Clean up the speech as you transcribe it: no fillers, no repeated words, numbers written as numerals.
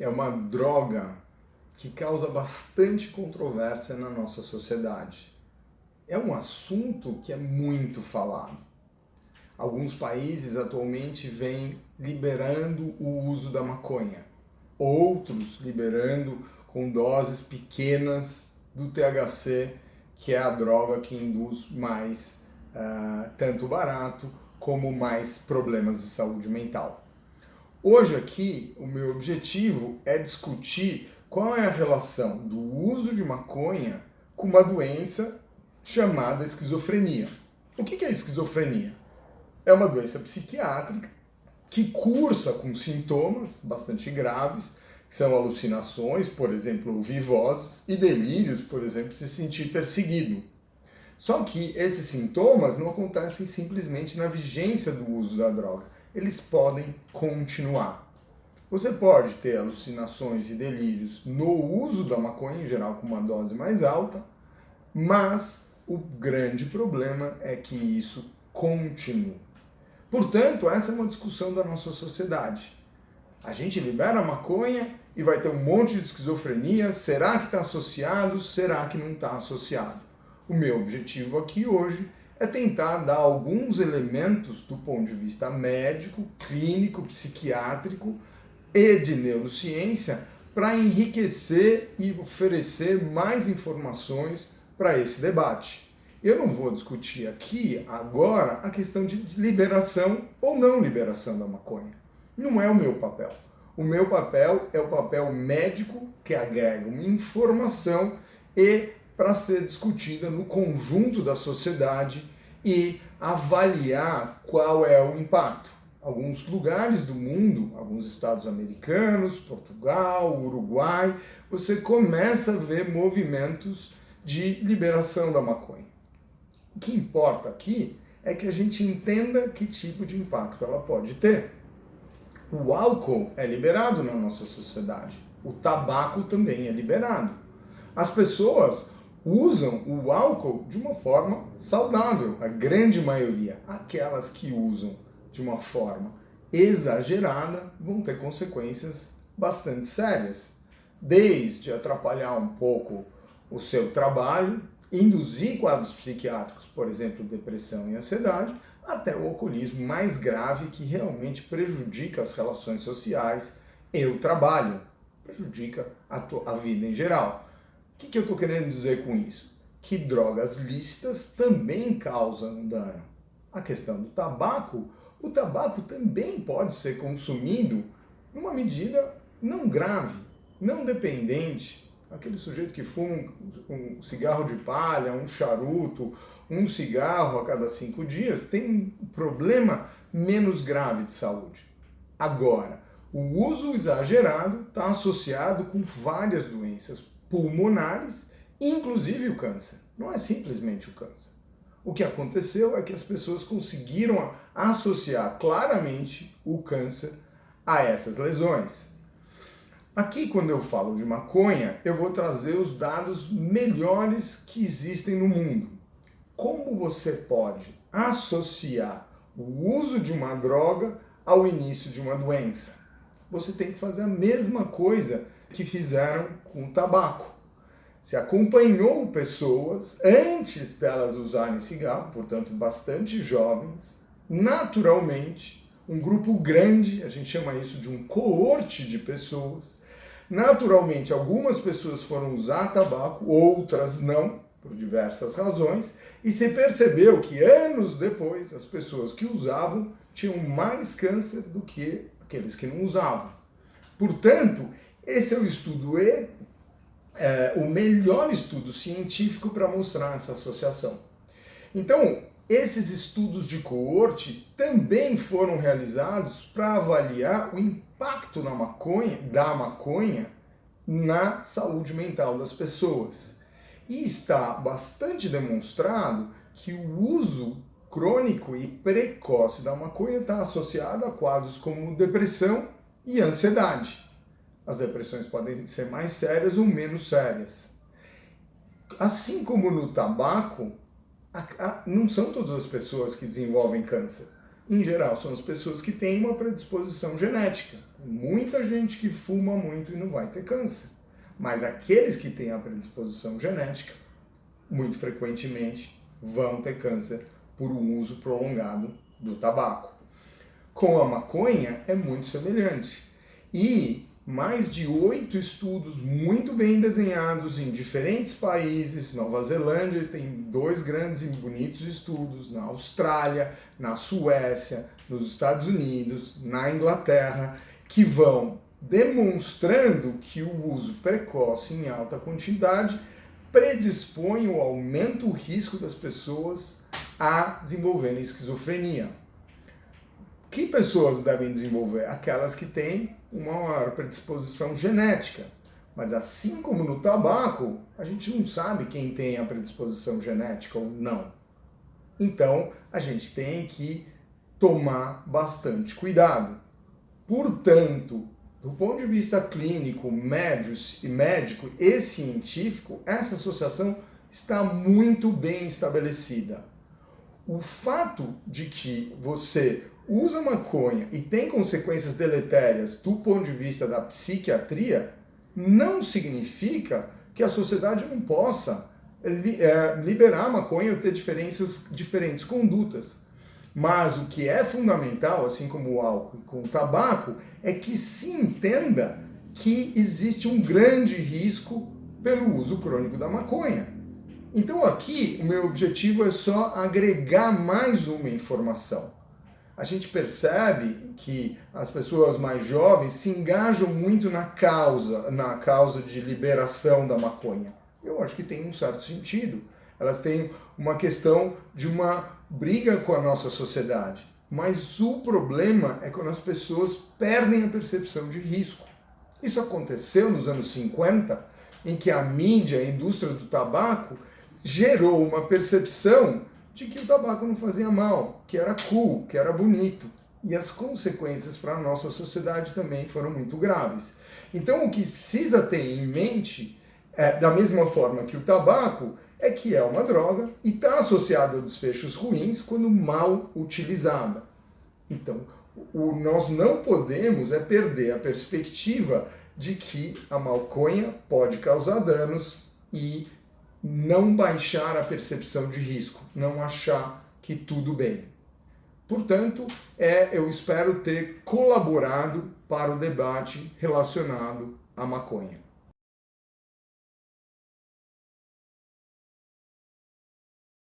é uma droga que causa bastante controvérsia na nossa sociedade. É um assunto que é muito falado. Alguns países atualmente vêm liberando o uso da maconha, outros liberando com doses pequenas do THC, que é a droga que induz mais tanto barato como mais problemas de saúde mental. Hoje aqui o meu objetivo é discutir qual é a relação do uso de maconha com uma doença chamada esquizofrenia. O que é esquizofrenia? É uma doença psiquiátrica que cursa com sintomas bastante graves, que são alucinações, por exemplo, ouvir vozes, e delírios, por exemplo, se sentir perseguido. Só que esses sintomas não acontecem simplesmente na vigência do uso da droga. Eles podem continuar. Você pode ter alucinações e delírios no uso da maconha, em geral com uma dose mais alta, mas o grande problema é que isso continua. Portanto, essa é uma discussão da nossa sociedade. A gente libera a maconha e vai ter um monte de esquizofrenia. Será que está associado? Será que não está associado? O meu objetivo aqui hoje é tentar dar alguns elementos do ponto de vista médico, clínico, psiquiátrico e de neurociência para enriquecer e oferecer mais informações para esse debate. Eu não vou discutir aqui, agora, a questão de liberação ou não liberação da maconha. Não é o meu papel. O meu papel é o papel médico que agrega uma informação e para ser discutida no conjunto da sociedade e avaliar qual é o impacto. Alguns lugares do mundo, alguns estados americanos, Portugal, Uruguai, você começa a ver movimentos de liberação da maconha. O que importa aqui é que a gente entenda que tipo de impacto ela pode ter. O álcool é liberado na nossa sociedade. O tabaco também é liberado. As pessoas usam o álcool de uma forma saudável, a grande maioria. Aquelas que usam de uma forma exagerada vão ter consequências bastante sérias. Desde atrapalhar um pouco o seu trabalho, induzir quadros psiquiátricos, por exemplo, depressão e ansiedade, até o alcoolismo mais grave que realmente prejudica as relações sociais e o trabalho, prejudica a vida em geral. O que eu estou querendo dizer com isso? Que drogas lícitas também causam dano. A questão do tabaco, o tabaco também pode ser consumido numa medida não grave, não dependente. Aquele sujeito que fuma um cigarro de palha, um charuto, um cigarro a cada 5 dias, tem um problema menos grave de saúde. Agora, o uso exagerado está associado com várias doenças pulmonares, inclusive o câncer. Não é simplesmente o câncer. O que aconteceu é que as pessoas conseguiram associar claramente o câncer a essas lesões. Aqui, quando eu falo de maconha, eu vou trazer os dados melhores que existem no mundo. Como você pode associar o uso de uma droga ao início de uma doença? Você tem que fazer a mesma coisa que fizeram com o tabaco. Se acompanhou pessoas antes delas usarem cigarro, portanto bastante jovens, naturalmente, um grupo grande, a gente chama isso de um coorte de pessoas. Naturalmente, algumas pessoas foram usar tabaco, outras não, por diversas razões, e se percebeu que anos depois as pessoas que usavam tinham mais câncer do que aqueles que não usavam. Portanto, esse é o estudo o melhor estudo científico para mostrar essa associação. Então, esses estudos de coorte também foram realizados para avaliar o impacto da maconha na saúde mental das pessoas. E está bastante demonstrado que o uso crônico e precoce da maconha está associado a quadros como depressão e ansiedade. As depressões podem ser mais sérias ou menos sérias. Assim como no tabaco, não são todas as pessoas que desenvolvem câncer. em geral, são as pessoas que têm uma predisposição genética. Muita gente que fuma muito e não vai ter câncer. Mas aqueles que têm a predisposição genética, muito frequentemente, vão ter câncer por um uso prolongado do tabaco. Com a maconha é muito semelhante. E mais de 8 estudos muito bem desenhados em diferentes países. Nova Zelândia tem 2 grandes e bonitos estudos, na Austrália, na Suécia, nos Estados Unidos, na Inglaterra, que vão demonstrando que o uso precoce em alta quantidade predispõe ou aumenta o risco das pessoas a desenvolverem esquizofrenia. Que pessoas devem desenvolver? Aquelas que têm uma maior predisposição genética. Mas assim como no tabaco, a gente não sabe quem tem a predisposição genética ou não. Então, a gente tem que tomar bastante cuidado. Portanto, do ponto de vista clínico, médico e científico, essa associação está muito bem estabelecida. O fato de que você usa maconha e tem consequências deletérias do ponto de vista da psiquiatria não significa que a sociedade não possa liberar a maconha ou ter diferentes condutas. Mas o que é fundamental, assim como o álcool e com o tabaco, é que se entenda que existe um grande risco pelo uso crônico da maconha. Então aqui o meu objetivo é só agregar mais uma informação. A gente percebe que as pessoas mais jovens se engajam muito na causa de liberação da maconha. Eu acho que tem um certo sentido. Elas têm uma questão de uma briga com a nossa sociedade. Mas o problema é quando as pessoas perdem a percepção de risco. Isso aconteceu nos anos 50, em que a mídia, a indústria do tabaco, gerou uma percepção de que o tabaco não fazia mal, que era cool, que era bonito. E as consequências para a nossa sociedade também foram muito graves. Então o que precisa ter em mente, da mesma forma que o tabaco, é que é uma droga e está associado a desfechos ruins quando mal utilizada. Então, nós não podemos perder a perspectiva de que a maconha pode causar danos e não baixar a percepção de risco, não achar que tudo bem. Portanto, eu espero ter colaborado para o debate relacionado à maconha.